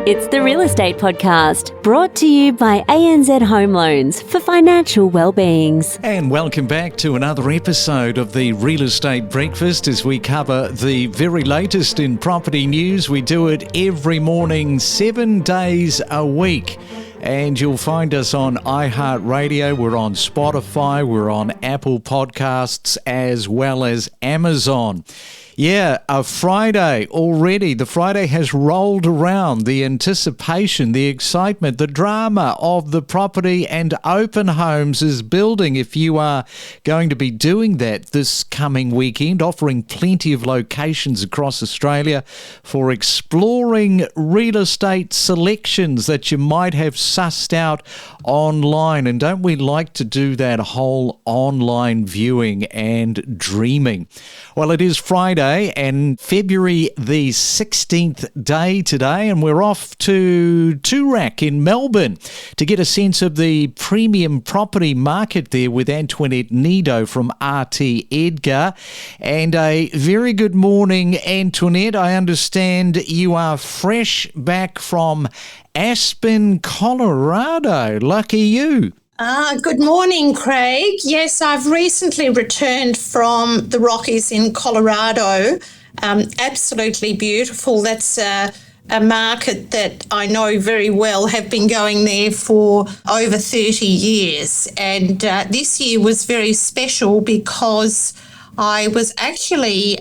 It's the Real Estate Podcast, brought to you by ANZ Home Loans for financial well-beings. And welcome back to another episode of the Real Estate Breakfast as we cover the very latest in property news. We do it every morning, 7 days a week. And you'll find us on iHeartRadio, we're on Spotify, we're on Apple Podcasts, as well as Amazon. Yeah, a Friday already. The Friday has rolled around. The anticipation, the excitement, the drama of the property and open homes is building. If you are going to be doing that this coming weekend, offering plenty of locations across Australia for exploring real estate selections that you might have sussed out online. And don't we like to do that whole online viewing and dreaming? Well, it is Friday and February the 16th day today, and we're off to Toorak in Melbourne to get a sense of the premium property market there with Antoinette Nido from RT Edgar. And a very good morning, Antoinette. I understand you are fresh back from Aspen, Colorado. Lucky you. Good morning, Craig. Yes, I've recently returned from the Rockies in Colorado. Absolutely beautiful. That's a market that I know very well, have been going there for over 30 years. And this year was very special because I was actually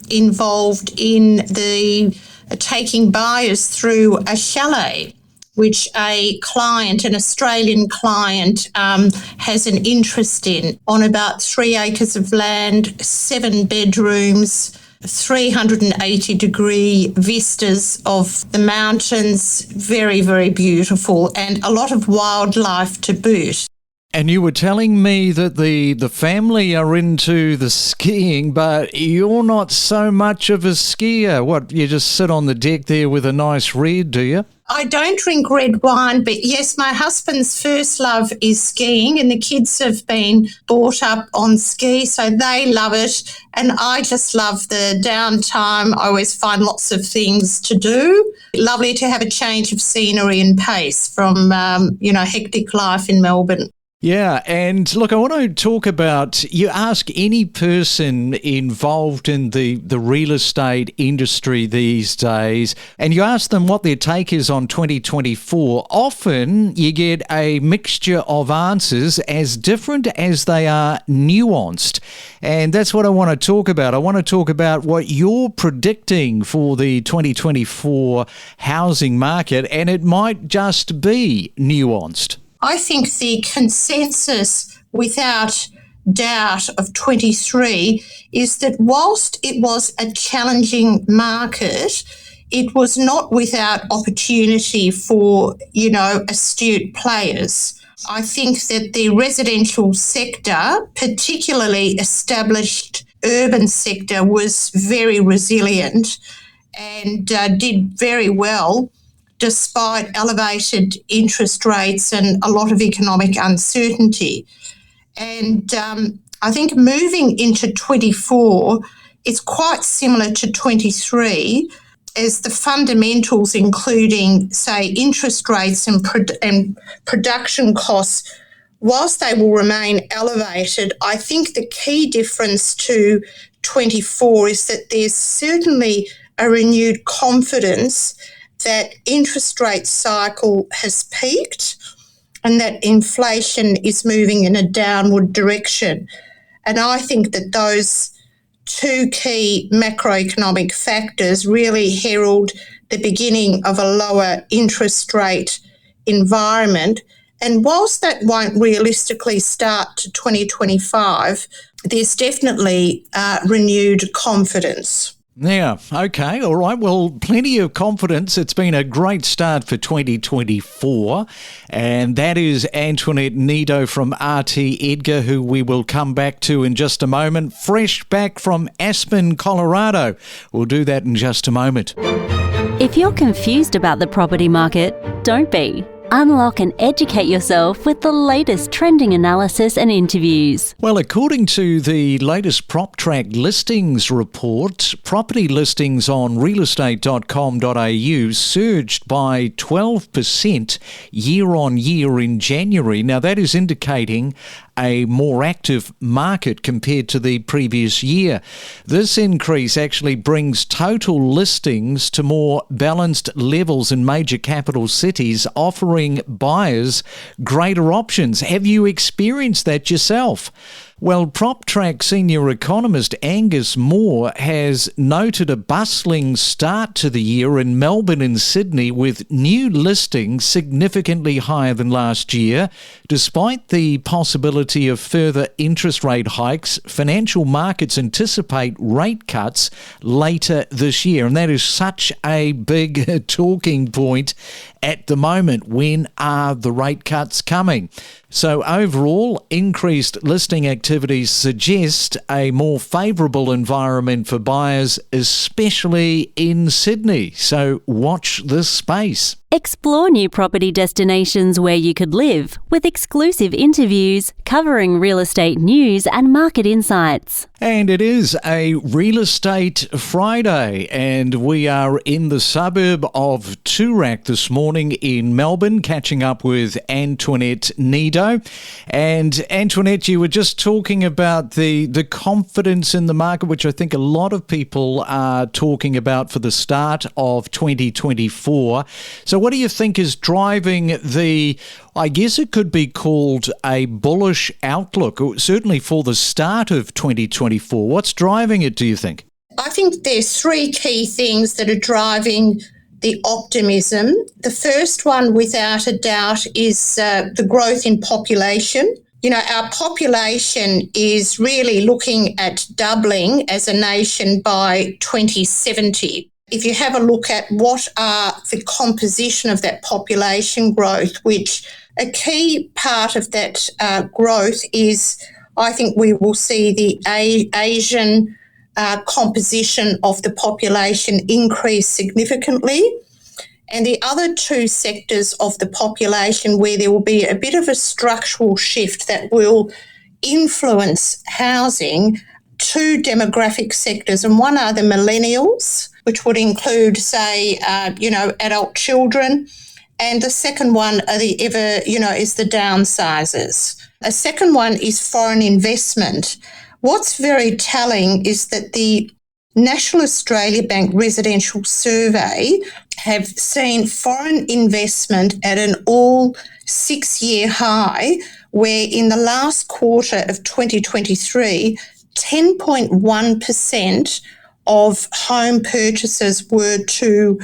involved in the taking buyers through a chalet, which a client, an Australian client, has an interest in, on about 3 acres of land, 7 bedrooms, 380-degree vistas of the mountains, very, very beautiful, and a lot of wildlife to boot. And you were telling me that the family are into the skiing, but you're not so much of a skier. What, you just sit on the deck there with a nice red, do you? I don't drink red wine, but yes, my husband's first love is skiing, and the kids have been brought up on ski, so they love it. And I just love the downtime. I always find lots of things to do. Lovely to have a change of scenery and pace from, hectic life in Melbourne. Yeah, and look, I want to talk about, you ask any person involved in the real estate industry these days, and you ask them what their take is on 2024, often you get a mixture of answers as different as they are nuanced. And that's what I want to talk about. I want to talk about what you're predicting for the 2024 housing market, and it might just be nuanced. I think the consensus, without doubt, of 23 is that whilst it was a challenging market, it was not without opportunity for, astute players. I think that the residential sector, particularly established urban sector, was very resilient and did very well, despite elevated interest rates and a lot of economic uncertainty. And I think moving into 24, it's quite similar to 23, as the fundamentals, including, say, interest rates and production costs, whilst they will remain elevated, I think the key difference to 24 is that there's certainly a renewed confidence that interest rate cycle has peaked and that inflation is moving in a downward direction. And I think that those two key macroeconomic factors really herald the beginning of a lower interest rate environment. And whilst that won't realistically start to 2025, there's definitely renewed confidence. Yeah, okay, all right. Well, plenty of confidence. It's been a great start for 2024. And that is Antoinette Nido from RT Edgar, who we will come back to in just a moment. Fresh back from Aspen, Colorado. We'll do that in just a moment. If you're confused about the property market, don't be. Unlock and educate yourself with the latest trending analysis and interviews. Well, according to the latest PropTrack listings report, property listings on realestate.com.au surged by 12% year on year in January. Now, that is indicating a more active market compared to the previous year. This increase actually brings total listings to more balanced levels in major capital cities, offering buyers greater options. Have you experienced that yourself? Well, PropTrack senior economist Angus Moore has noted a bustling start to the year in Melbourne and Sydney, with new listings significantly higher than last year. Despite the possibility of further interest rate hikes, financial markets anticipate rate cuts later this year, and that is such a big talking point at the moment. When are the rate cuts coming? So overall, increased listing activities suggest a more favourable environment for buyers, especially in Sydney. So watch this space. Explore new property destinations where you could live, with exclusive interviews covering real estate news and market insights. And it is a Real Estate Friday, and we are in the suburb of Toorak this morning in Melbourne, catching up with Antoinette Nido. And Antoinette, you were just talking about the confidence in the market, which I think a lot of people are talking about for the start of 2024. So what do you think is driving I guess it could be called a bullish outlook, certainly for the start of 2024? What's driving it, do you think? I think there's three key things that are driving the optimism. The first one, without a doubt, is the growth in population. You know, our population is really looking at doubling as a nation by 2070. If you have a look at what are the composition of that population growth, which a key part of that growth is, I think we will see the Asian composition of the population increase significantly. And the other two sectors of the population where there will be a bit of a structural shift that will influence housing, two demographic sectors, and one are the millennials, which would include, say, adult children. And the second one are is the downsizers. A second one is foreign investment. What's very telling is that the National Australia Bank Residential Survey have seen foreign investment at an all 6-year high, where in the last quarter of 2023, 10.1% of home purchases were to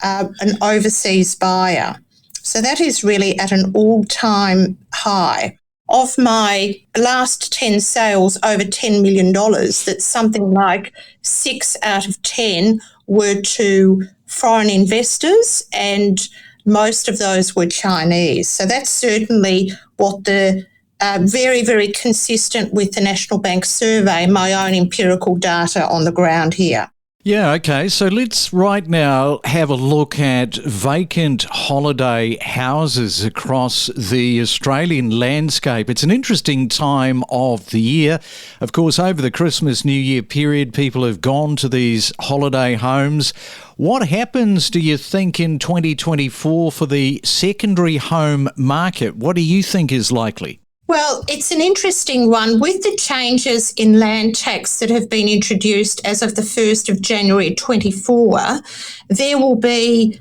an overseas buyer. So that is really at an all-time high. Of my last 10 sales over $10 million, that's something like 6 out of 10 were to foreign investors, and most of those were Chinese. So that's certainly what the very, very consistent with the National Bank survey, my own empirical data on the ground here. Yeah, okay. So let's right now have a look at vacant holiday houses across the Australian landscape. It's an interesting time of the year. Of course, over the Christmas, New Year period, people have gone to these holiday homes. What happens, do you think, in 2024 for the secondary home market? What do you think is likely? Well, it's an interesting one. With the changes in land tax that have been introduced as of the 1st of January 24, there will be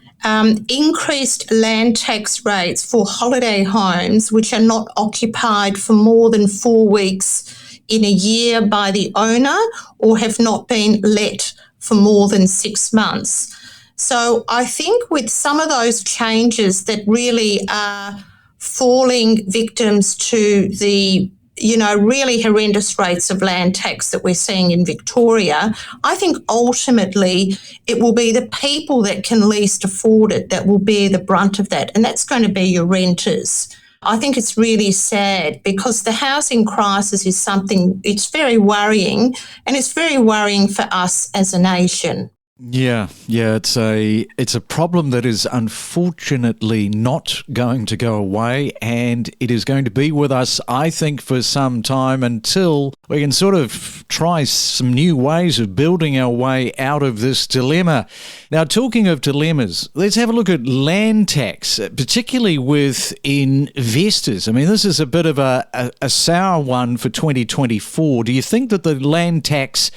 increased land tax rates for holiday homes which are not occupied for more than 4 weeks in a year by the owner or have not been let for more than 6 months. So I think with some of those changes that really are falling victims to the, really horrendous rates of land tax that we're seeing in Victoria, I think ultimately it will be the people that can least afford it that will bear the brunt of that, and that's going to be your renters. I think it's really sad because the housing crisis is something, it's very worrying, and it's very worrying for us as a nation. Yeah, it's a problem that is unfortunately not going to go away, and it is going to be with us, I think, for some time until we can sort of try some new ways of building our way out of this dilemma. Now, talking of dilemmas, let's have a look at land tax, particularly with investors. I mean, this is a bit of a sour one for 2024. Do you think that the land tax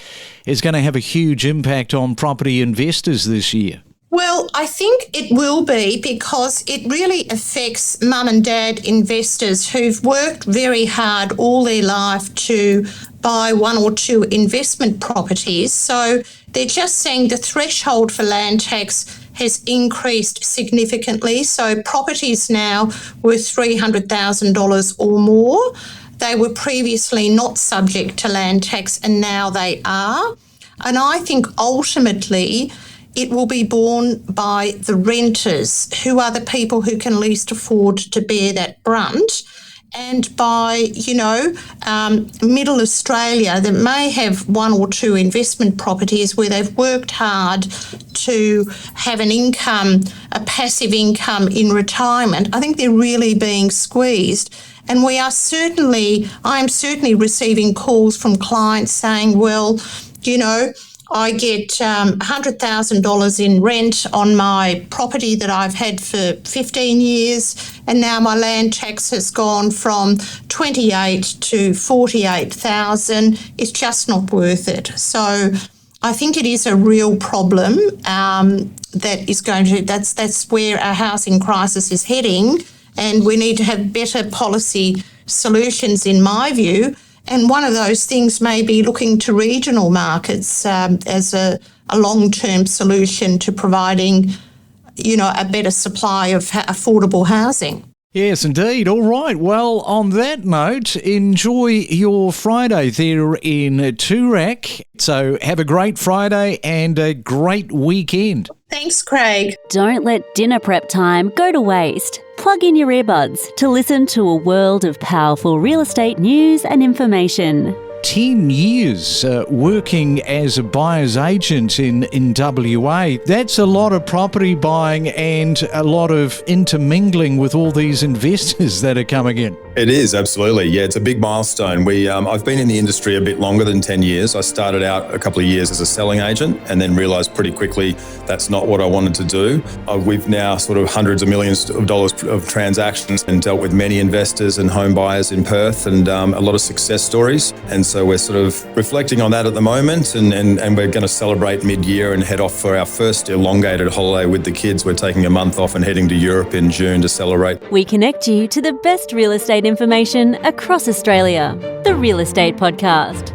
is going to have a huge impact on property investors this year? Well, I think it will be, because it really affects mum and dad investors who've worked very hard all their life to buy one or two investment properties. So they're just saying the threshold for land tax has increased significantly. So properties now worth $300,000 or more, they were previously not subject to land tax, and now they are. And I think ultimately it will be borne by the renters, who are the people who can least afford to bear that brunt, and by, middle Australia that may have one or two investment properties where they've worked hard to have an income, a passive income in retirement. I think they're really being squeezed. And I am certainly receiving calls from clients saying, well, I get $100,000 in rent on my property that I've had for 15 years, and now my land tax has gone from 28 to 48,000. It's just not worth it. So I think it is a real problem that's where our housing crisis is heading, and we need to have better policy solutions, in my view. And one of those things may be looking to regional markets as a long-term solution to providing, a better supply of affordable housing. Yes, indeed. All right. Well, on that note, enjoy your Friday there in Toorak. So have a great Friday and a great weekend. Thanks, Craig. Don't let dinner prep time go to waste. Plug in your earbuds to listen to a world of powerful real estate news and information. 10 years working as a buyer's agent in WA. That's a lot of property buying and a lot of intermingling with all these investors that are coming in. It is, absolutely. Yeah, it's a big milestone. I've been in the industry a bit longer than 10 years. I started out a couple of years as a selling agent and then realised pretty quickly that's not what I wanted to do. We've now sort of hundreds of millions of dollars of transactions and dealt with many investors and home buyers in Perth, and a lot of success stories. And so we're sort of reflecting on that at the moment, and we're going to celebrate mid-year and head off for our first elongated holiday with the kids. We're taking a month off and heading to Europe in June to celebrate. We connect you to the best real estate information across Australia. The Real Estate Podcast.